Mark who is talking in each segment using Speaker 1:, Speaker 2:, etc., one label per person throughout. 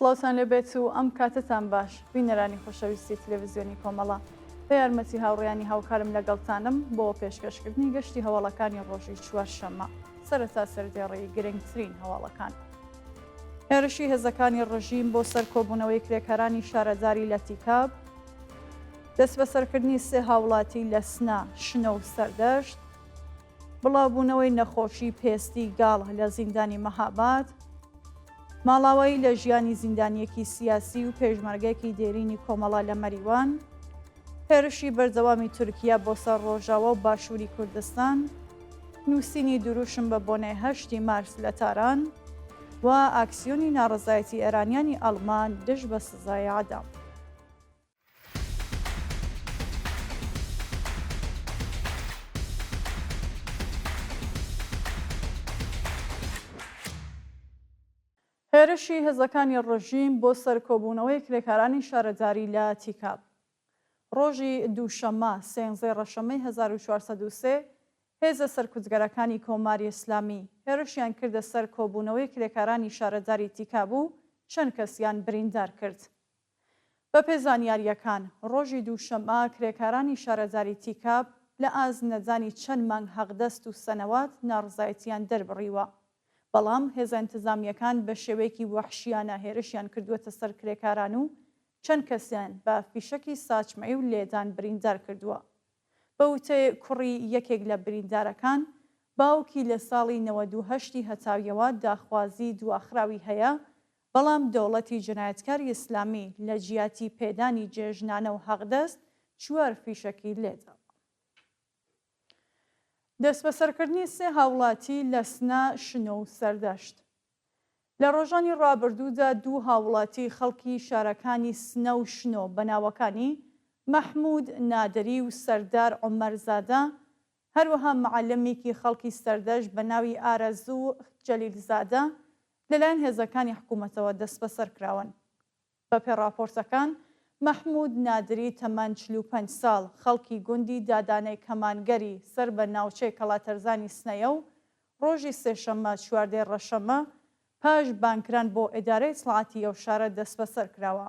Speaker 1: سڵاوتان لەبێت و ئەم کاتتان باش بینەرانی خۆشەویستی تلەڤیزیۆنی کۆمەڵە بە یارمەتی هاوڕێیانی هاوکارم لەگەڵتانم بۆ پێشکەشکردنی گەشتی هەواڵەکانی ڕۆژی چوارشەممە سەرەتا سەردێڕی گرنگترین هەواڵەکان. هێرشی هێزەکانی ڕژیم بۆ سەرکۆبوونەوەی کرێکەرانی شارەزاری لە تیکاب، دەست بە سەرکردنی سێ هاوڵاتی لە سنا، شنە و سەردەشت، بڵاوبوونەوەی نەخۆشی پێستی گاڵ لە زیندانی مەهاباد، ماڵاوایی لە ژیانی زیندانیەکی سیاسی و پێشمەرگەیەکی دێرینی کۆمەڵە لە مەریوان، هێرشی بەردەوامی تورکیا بۆ سەر ڕۆژاوە و باشووری کوردستان، نووسینی دروشم بە بۆنەی 8 مارس لە تاران و ئاکسیۆنی ناڕەزایەتی ئێرانیانی ئەڵمان دژ بە سزای عەدەم. هێرشی هێزەکانی ڕژیم بۆ سەرکۆبوونەوەی کرێکارانی شارەزاری لە تیکاب. ڕۆژی دووشەممە سێنزەی ڕەشەمەی 1403 هێزە سەرکوتگەرەکانی کۆماری ئیسلامی هێرشیان کردە سەر کۆبوونەوەی کرێکارانی شارەزاری تیکاب و چەند کەسیان بریندار کرد. بە پێزانیاریەکان ڕۆژی دووشەممە کرێکارانی شارەزاری تیکاب لە ئازنەجانی چەند مانگ حەقدەست و سەنەوات ناڕزایەتیان دەربڕیوە، بەڵام هێزە ئینتیزامیەکان بە شێوەیەکی وەحشیانە هێرشیان کردووەتە سەر کرێکاران و چەند کەسیان بە فیشەکی ساچمەی و لێدان بریندار کردووە. بە وتەی کوڕی یەکێک لە بریندارەکان، باوکی لە ساڵی 98 هەتاویەوە داخوازی دواخراوی هەیە، بەڵام دەوڵەتی جنایەتکاری ئیسلامی لە جیاتی پێدانی جێژنانە و حەقدەست 4 فیشەکی لێدا. دەست بەسەرکردنی سێ هاوڵاتی لە سنا، شنە و سەردەشت. لە ڕۆژانی ڕابردوودا 2 هاوڵاتی خەڵکی شارەکانی سنە و شنۆ بەناوەکانی مەحموود نادری و سەردار عومەرزادە، هەروەها معەللەمێکی خەڵکی سەردەشت بە ناوی ئارەزوو جەلیلزادە لەلایەن هێزەکانی حکوومەتەوە دەست بەسەر کراون. بەپێ راپۆرتەکان مەحموود نادری تەمەن 45 ساڵ خەڵکی گوندی دادانەی کەمانگەری سەر بە ناوچەی کەڵاتەرزانی سنەیە و ڕۆژی سێشەممە 14 ڕەشەمە پاش بانکران بۆ ئیدارەی سڵاتی ئەو شارە دەست بەسەر کراوە.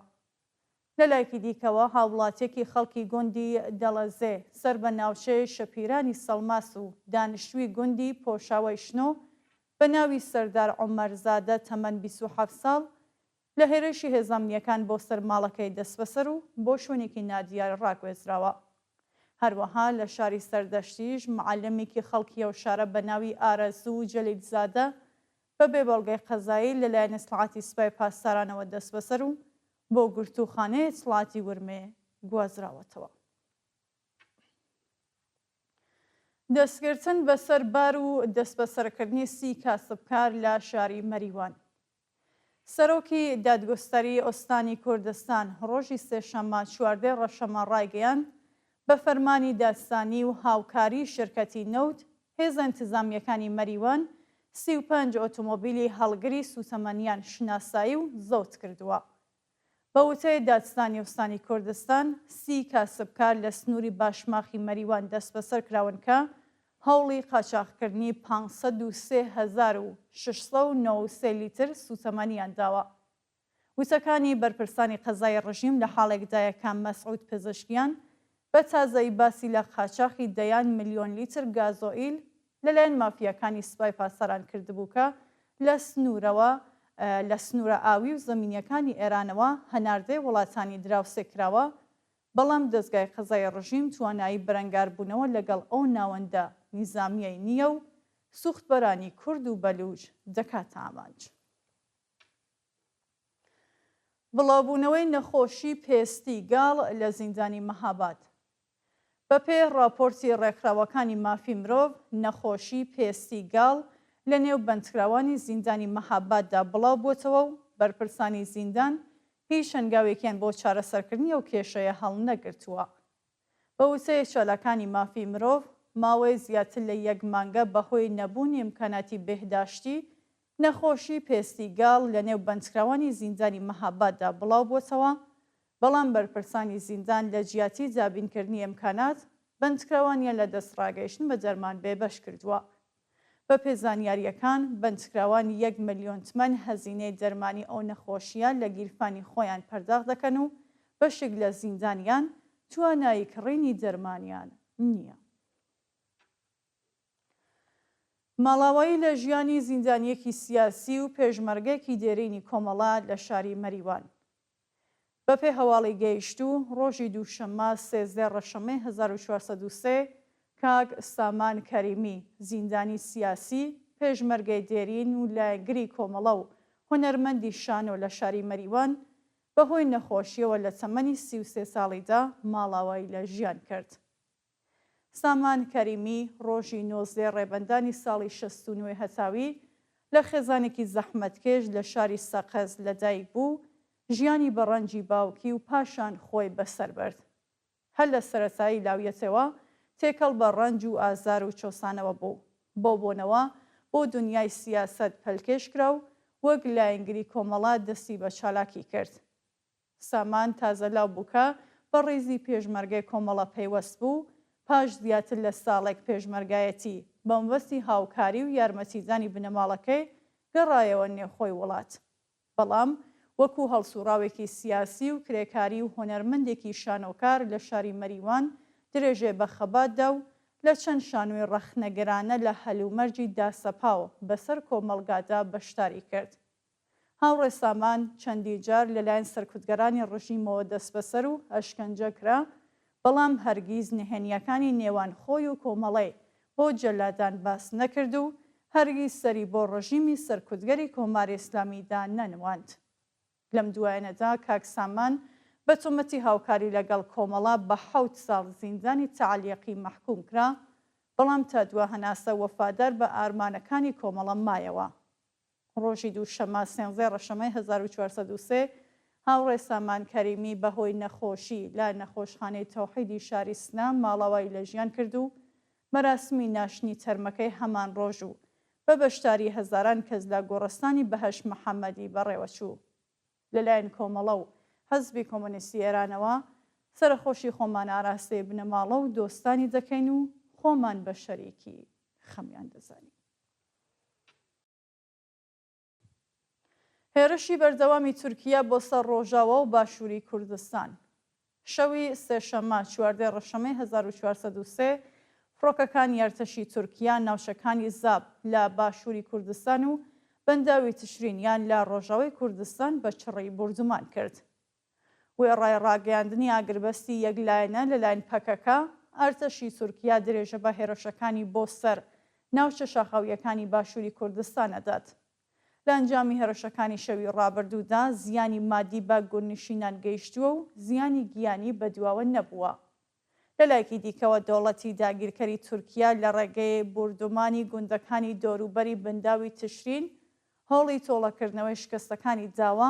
Speaker 1: لە لایەکی دیکەوە هاوڵاتێکی خەڵکی گوندی دەڵەزێ سەر بە ناوچەی شەپیرانی سەڵماس و دانیشتووی گوندی پۆشاوەی شنۆ بە ناوی سەردار عومەرزادە تەمەن 27 ساڵ لە هێرشی هێزەمنیەکان بۆ سەر ماڵەکەی دەست بەسەر و بۆ شوێنێکی نادیار ڕاگوێزراوە. هەروەها لە شاری سەردەشتیش معەللەمێکی خەڵکی ئەو شارە بە ناوی ئارەزوو جەلیلزادە بە بێبەڵگەی قەزایی لەلایەن سڵاتی سوپای پاسدارانەوە دەست بەسەر و بۆ گرتوخانەیە سڵاتی ورمێ گوازراوەتەوە. دەستگرتن بەسەر بار و دەست بەسەرکردنی 30 کاسبکار لە شاری مەریوان. سەرۆکی دادگستری ئۆستانی کوردستان ڕۆژی سێشەممە 14 ڕەشەمە ڕایگەیاند بە فەرمانی دادستانی و هاوکاری شرکەتی نەوت هێزە ئینتیزامیەکانی مەریوان 35 ئۆتۆمۆبیلی هەڵگری سوتەمەنیان شناسایی و زەوت کردووە. بە وتەی دادستانی ئۆستانی کوردستان 30 کاسبکار لە سنووری باشماخی مەریوان دەست بەسەر کراون کە هەوڵی قاچاغکردنی 503,693 لیتر سوتەمەنیان داوە. وتەکانی بەرپرسانی قەزای ڕژیم لە حاڵێکدایە کە مەسعود پزیشکیان بە تازایی باسی لە قاچاقی دەیان ملیۆن لیتر گازۆئیل لەلایەن مافیەکانی سوپای پاسداران کردبوو کە لە سنوورە ئاوی و زەمینیەکانی ئێرانەوە هەناردەی وڵاتانی دراوسێ کراوە، بەڵام دەستگای قەزای ڕژیم توانایی بەرەنگاربوونەوە لەگەڵ ئەو ناوەندە نیزامیەی نییە و سوختبەرانی کورد و بەلوچ دەکاتە ئامانج. بڵاوبوونەوەی نەخۆشی پێستی گاڵ لە زیندانی مەهاباد. بەپێ راپۆرتی ڕێکخراوەکانی مافی مرۆڤ، نەخۆشی پێستی گاڵ لە نێو بەندکراوانی زیندانی مەهاباددا بڵاو بووتەوە و بەرپرسانی زیندان هیچ هەنگاوێکیان بۆ چارەسەرکردنی ئەو کێشەیە هەڵ نەگرتووە. بە وتەی چالەکانی مافی مرۆڤ، ماوەی زیاتر لە 1 مانگە بەهۆی نەبوونی ئیمکاناتی بێهداشتی نەخۆشی پێستی گاڵ لە نێو بەندکراوانی زیندانی مەهاباددا بڵاو بووتەوە، بەڵام بەرپرسانی زیندان لە جیاتی دابینکردنی ئیمکانات بەندکراوانیان لە دەستڕاگەیشتن بە دەرمان بێبەش کردووە. بە پێزانیاریەکان بەندکراوان 1 ملیۆن تمەن هەزینەی دەرمانی ئەو نەخۆشیان لە گیرفانی خۆیان پەرداخ دەکەن و بەشێک لە زیندانیان توانایی کڕینی دەرمانیان نییە. ماڵاوایی لە ژیانی زیندانیەکی سیاسی و پێشمەرگەیەکی دێرینی کۆمەڵا لە شاری مەریوان. بەپێ هەواڵی گەیشتوو ڕۆژی دووشەممە 13 ڕەشەمەی 1403 کاک سامان کەریمی زیندانی سیاسی پێشمەرگەی دێرین و لایەنگری کۆمەڵە و هونەرمەندی شانۆ لە شاری مەریوان بەهۆی نەخۆشیەوە لە تەمەنی 33 ساڵیدا ماڵاوایی لە ژیان کرد. سامان کەریمی ڕۆژی 19 ڕێبەندانی ساڵی 69 هەتاوی لە خێزانێکی زەحمەتکێش لە شاری سەقەز لەدایک بوو، ژیانی بە ڕەنجی باوکی و پاشان خۆی بەسەر برد. هەر لە سەرەتایی لاویەتەوە تێکەڵ بە ڕەنج و ئازار و چۆسانەوە بوو. بۆ بۆنەوە بۆ دنیای سیاست پەلکێش کرا و وەک لایەنگری کۆمەڵا دەستی بە چالاکی کرد. سامان تازە لاو بووکە بە ڕێزی پێشمەرگەی کۆمەڵە پەیوەست بوو، پاش زیاتر لە ساڵێک پێشمەرگایەتی بە مەبەستی هاوکاری و یارمەتیدانی بنەماڵەکەی گەڕایەوە نێوخۆی وڵات. بەڵام وەکو هەڵسوڕاوێکی سیاسی و کرێکاری و هۆنەرمەندێکی شانۆکار لە شاری مەریوان درێژێ بە خەباتدا و لە چەند شانۆی ڕەخنەگەرانە لە هەلومەرجی داسەپاوە بەسەر کۆمەڵگادا بەشداری کرد. هاوڕێ سامان چەندی جار لەلایەن سەرکوتگەرانی ڕژیمەوە دەست بەسەر و ئەشکەنجە کرا، بەڵام هەرگیز نهێنیەکانی نێوان خۆی و کۆمەڵەی بۆ جەلادان باس نەکرد و هەرگیز سەری بۆ ڕژیمی سەرکوتگەری کۆماری ئیسلامیدا نەنواند. لەم دوایەنەدا کاک سامان بە تۆمەتی هاوکاری لەگەڵ کۆمەڵا بە 7 ساڵ زیندانی تەعەلیقی مەحکوم کرا، بەڵام تا دووە هەناسە وەفادار بە ئارمانەکانی کۆمەڵە مایەوە. ڕۆژی دووشەممە 13 ڕەشەمەی 1403 هاوڕێ سامان کەریمی بەهۆی نەخۆشی لە نەخۆشخانەی تەوحیدی شاری سنە ماڵاوایی لە ژیان کرد و مەراسمی ناشنی تەرمەکەی هەمان ڕۆژ و بە بەشداری هەزاران کەس لە گۆڕستانی بەهەشت محەممەدی بەڕێوەچوو. لەلایەن کۆمەڵە و حەزبی کۆمۆنیستی ئێرانەوە سەرخۆشی خۆمان ئاراستەی بنەماڵە و دۆستانی دەکەین و خۆمان بە شەریکی خەمیان دەزانین. هێرشی بەردەوامی تورکیا بۆ سەر ڕۆژاوە و باشووری کوردستان. شەوی سێشەممە 14 ڕەشەمەی 1403 فڕۆکەکانی ئەرتەشی تورکیا ناوچەکانی زاب لە باشووری کوردستان و بەنداوی تشرینیان لە ڕۆژاوی کوردستان بە چڕی بردومان کرد. وێڕای ڕاگەیاندنی ئاگربەستی یەکلایەنە لەلایەن پەکەکە ئەرتەشی تورکیا درێژە بە هێرشەکانی بۆ سەر ناوچە شاخەویەکانی باشووری کوردستان ئەدات. لە ئەنجامی هێرشەکانی شەوی ڕابردوودا زیانی مادی بە گورنشینان گەیشتووە و زیانی گیانی بەدواوە نەبووە. لەلایەکی دیکەوە دەوڵەتی داگیرکەری تورکیا لە ڕێگەی بردومانی گوندەکانی دەوروبەری بەنداوی تشرین هەوڵی تۆڵەکردنەوەی شکستەکانی داوە،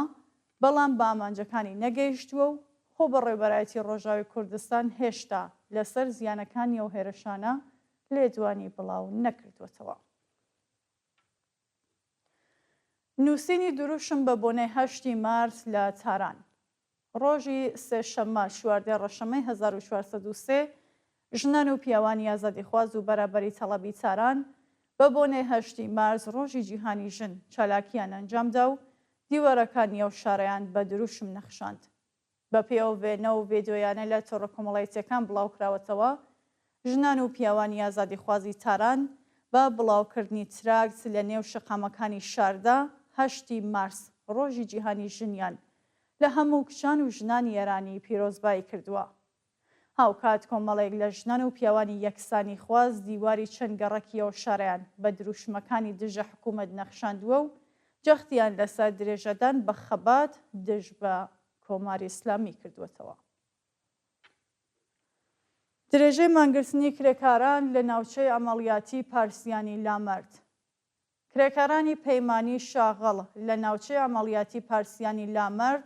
Speaker 1: بەڵام بە ئامانجەکانی نەگەیشتووە و خۆ بە ڕێبەرایەتی ڕۆژاوی کوردستان هێشتا لەسەر زیانەکانی ئەو هێرشانە لێدوانی بڵاو نەکردوێتەوە. نووسینی دروشم بە بۆنەی 8 مارس لە تاران. ڕۆژی سێشەممە 14 ڕەشەمەی 1403 ژنان و پیاوانی ئازادیخواز و بەرابەری تەڵەبی تاران بە بۆنەی 8 مارس ڕۆژی جیهانی ژن چالاکیان ئەنجامدا و دیوارەکانی ئەو شارەیان بە دروشم نەخشاند. بە پێوە وێنە و ڤیدیۆیانە لە تۆڕە کۆمەڵایەتیەکان بڵاوکراوەتەوە، ژنان و پیاوانی ئازادیخوازی تاران بە بڵاوکردنی تراکت لە نێو شەقامەکانی شاردا 8 مارس ڕۆژی جیهانی ژنیان لە هەموو کچان و ژنانی ئێرانی پیرۆزبایی کردووە. هاوکات کۆمەڵێک لە ژنان و پیاوانی یەکسانی خواز دیواری چەند گەڕەکی ئەو شارەیان بە دروشمەکانی دژە حکوومەت نەخشاندووە و جەختیان لەسەر درێژەدان بە خەبات دژ بە کۆماری ئیسلامی کردوێتەوە. درێژەی مانگرتنی کرێکاران لە ناوچەی ئەمەڵیاتی پارسیانی لامەرد. کرێکارانی پەیمانی شاغەڵ لە ناوچەی ئەمەڵیاتی پارسیانی لامەرد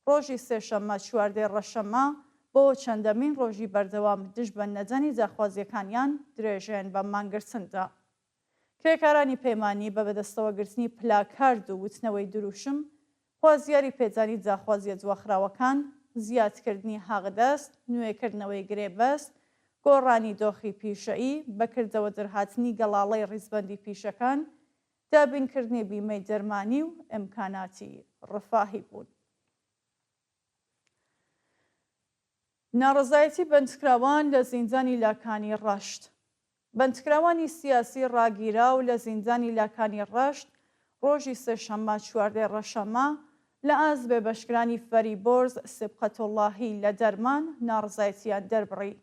Speaker 1: ڕۆژی سێشەممە 14 ڕەشەممە بۆ چەندەمین ڕۆژی بەردەوام دژ بە نەجەنی جاخوازیەکانیان درێژێن بە مانگرتندا. کرێکارانی پەیمانی بە بەدەستەوەگرتنی پلاکارد و وتنەوەی دروشم، خوازیاری پێجانی جاخوازیە دواخراوەکان، زیادکردنی هاغدەست، نوێکردنەوەی گرێبەست، گۆڕانی دۆخی پیشەیی، بەکردەوە دەرهاتنی گەڵاڵەی ڕیزبەندی پیشەکان، دابینکردنی بیمەی دەرمانی و ئیمکاناتی ڕەفاهی بوون. ناڕەزایەتی بەندکراوان لە زیندانی لاکانی ڕەشت. بەندکراوانی سیاسی ڕاگیراو لە زیندانی لاکانی ڕەشت ڕۆژی سێشەممە 14 ڕەشەمە لە ئاز بێبەشکرانی فەریبۆرز سبقەتۆڵاهی لە دەرمان ناڕەزایەتیان دەربڕی.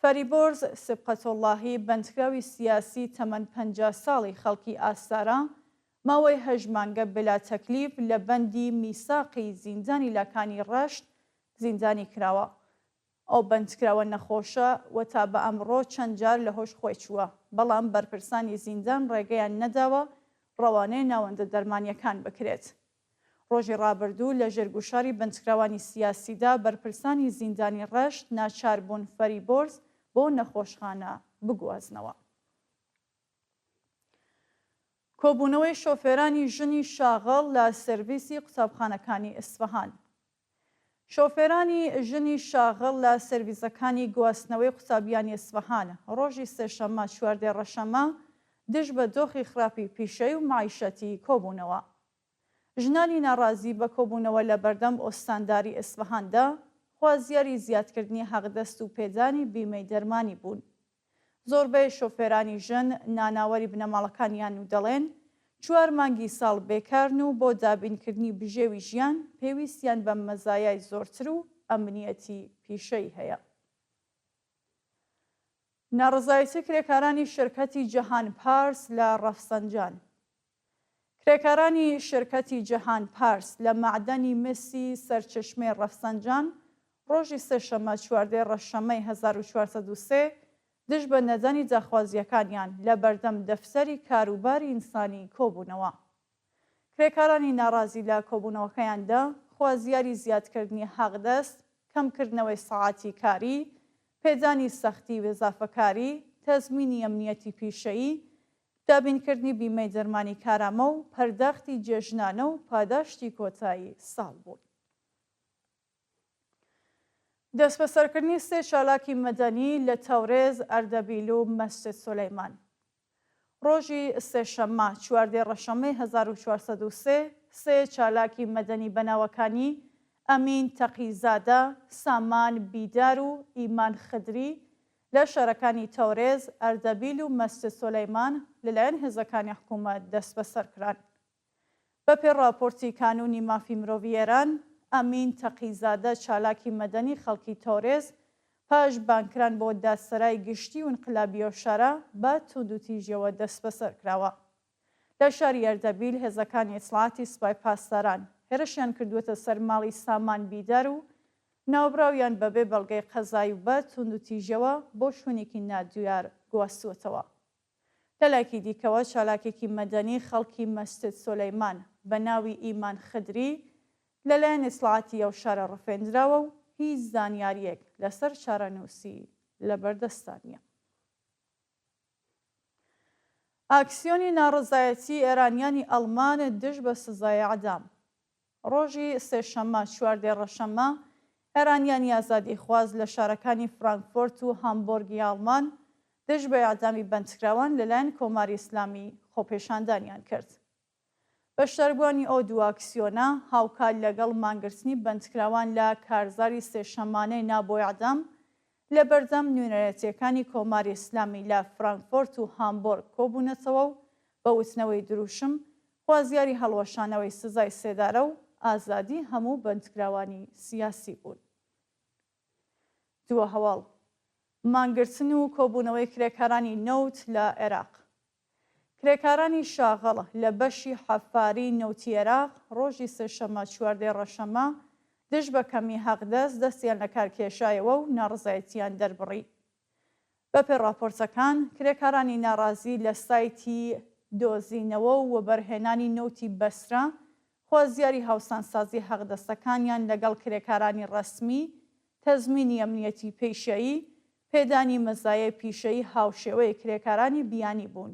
Speaker 1: فەریبۆرز سبقەتۆڵاهی بەندکراوی سیاسی تەمەن 50 ساڵی خەڵکی ئاستارە ماوەی 8 مانگە بلا تەکلیف لە بەندی میساقی زیندانی لاکانی ڕەشت زیندانی کراوە. ئەو بەندکراوە نەخۆشە و تا بە ئەمڕۆ چەند جار لە هۆش خۆی چووە، بەڵام بەرپرسانی زیندان ڕێگەیان نەداوە ڕەوانەی ناوەندە دەرمانیەکان بکرێت. ڕۆژی ڕابردوو لە ژێرگوشاری بەندکراوانی سیاسیدا بەرپرسانی زیندانی ڕەشت ناچار بوون فەریبۆرز بۆ نەخۆشخانە بگوازنەوە. کۆبوونەوەی شۆفێرانی ژنی شاغڵ لە سەرویسی قوتابخانەکانی ئیسفەهان. شۆفێرانی ژنی شاغڵ لە سەرویسەکانی گواستنەوەی قوتابیانی ئیسفەهان ڕۆژی سێشەممە 14 ڕەشەمە دژ بە دۆخی خراپی پیشەی و معیشەتی کۆبوونەوە. ژنانی ناڕازی بە کۆبوونەوە لە بەردەم ئۆستانداری ئیسفەهاندا خوازیاری زیادکردنی حەقدەست و پێدانی بیمەی دەرمانی بوون. زۆربەی شۆفێرانی ژن ناناوەری بنەماڵەکانیان و دەڵێن 4 مانگی ساڵ بێکارن و بۆ دابینکردنی بژێوی ژیان پێویستیان بە مەزایای زۆرتر و ئەمنیەتی پیشەی هەیە. ناڕەزایەتی کرێکارانی شرکەتی جەهان پارس لە ڕەفسەنجان. کرێکارانی شرکەتی جەهان پارس لە معدەنی مسی سەرچشمەی ڕەفسەنجان ڕۆژی سێشەممە 14 ڕەشەمەی 1403 دژ بە نەدانی داخوازیەکانیان لە بەردەم دەفتەری کاروباری ئینسانی کۆبوونەوە. کرێکارانی ناڕازی لە کۆبوونەوەکەیاندا خوازیاری زیادکردنی حەقدەست، کەمکردنەوەی سەعاتی کاری، پێدانی سەختی وێزافەکاری، تەزمینی ئەمنیەتی پیشەیی، دابینکردنی بیمەی دەرمانی کارامە و پەرداختی جێژنانە و پاداشتی کۆتایی ساڵ بوون. دەست بەسەرکردنی 3 چالاکی مەدەنی لە تەورێز، ئەردەبیل و مەسجد سولەیمان. ڕۆژی سێشەممە 14 ڕەشەمەی 1403 3 چالاکی مەدەنی بەناوەکانی ئەمین تەقیزادە، سامان بیدار و ئیمان خدری لە شارەکانی تەورێز، ئەردەبیل و مەسجد سولەیمان لەلایەن هێزەکانی حکوومەت دەست بەسەرکران. بەپێ راپۆرتی کانونی مافی مرۆڤی ئێران، ئەمین تەقیزادە چالاکی مەدەنی خەڵکی تەورێز پاش بانکران بۆ دادسەرای گشتی و انقلابیە شارە بە توندوتیژیەوە دەست بەسەر کراوە. لە شاری ئەردەبیل هێزەکانی ئیسڵاتی سوپای پاسداران هێرشیان کردووەتە سەر ماڵی سامان بیدار و ناوبراویان بەبێ بەڵگەی قەزای و بە توندوتیژیەوە بۆ شوێنێکی نادویار گواستووەتەوە. لەلایەکی دیکەوە چالاکێکی مەدەنی خەڵکی مەسجد سولەیمان بە ناوی ئیمان خدری لەلایەن ئیسڵاتی ئەو شارە ڕفێنراوە و هیچ زانیاریەک لەسەر چارەنووسی لەبەردەستان نیە. ئاکسیۆنی ناڕەزایەتی ئێرانیانی ئەڵمان دژ بە سزای عەدام. ڕۆژی سێشەممە 14 ڕەشەمە ئێرانیانی ئازادیخواز لە شارەکانی فرانکفۆرت و هامبۆرگی ئەڵمان دژ بە ئیعدامی بەندکراوان لەلایەن کۆماری ئیسلامی خۆپێشاندانیان کرد. بەشداربوونی ئەو دوو ئاکسیۆنە هاوکات لەگەڵ مانگرتنی بەندکراوان لە کارزاری سێشەمانەی نابۆ ئیعدام لە بەردەم نوێنەرەتیەکانی کۆماری ئیسلامی لە فرانکفۆرت و هامبۆرگ کۆبوونەتەوە و بە وتنەوەی دروشم خوازیاری هەڵوەشانەوەی سزای سێدارە و ئازادی هەموو بەندکراوانی سیاسی بوون. دووە هەواڵ مانگرتن و کۆبوونەوەی کرێکارانی نەوت لە عێراق. کرێکارانی شاغڵ لە بەشی حەفاری نەوتی عێراق ڕۆژی سێشەممە 14 ڕەشەمە دژ بە کەمی حەقدەست دەستیان لە کارکێشایەوە و ناڕەزایەتیان دەربڕی. بەپێ راپۆرتەکان کرێکارانی ناڕازی لە سایتی دۆزینەوە و وەبەرهێنانی نەوتی بەسرە خوازیاری هاوسانسازی حەقدەستەکانیان لەگەڵ کرێکارانی ڕەسمی، تەزمینی ئەمنیەتی پیشەیی، پێدانی مەزایای پیشەیی هاوشێوەی کرێکارانی بیانی بوون.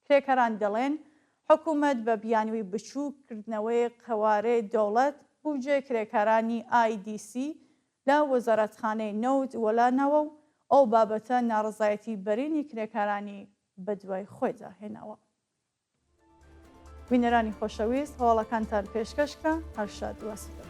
Speaker 1: کرێکاران دەڵێن حکوومەت بە بیانووی بچووکردنەوەی قەوارەی دەوڵەت بودجێ کرێکارانی IDC لە وەزارەتخانەی نەوت وەلانەوە و ئەو بابەتە ناڕزایەتی بەرینی کرێکارانی بە دوای خۆیدا هێناوە. بینەرانی خۆشەویست، هەواڵەکانتان پێشکەشکە هەر شاد وەسفە.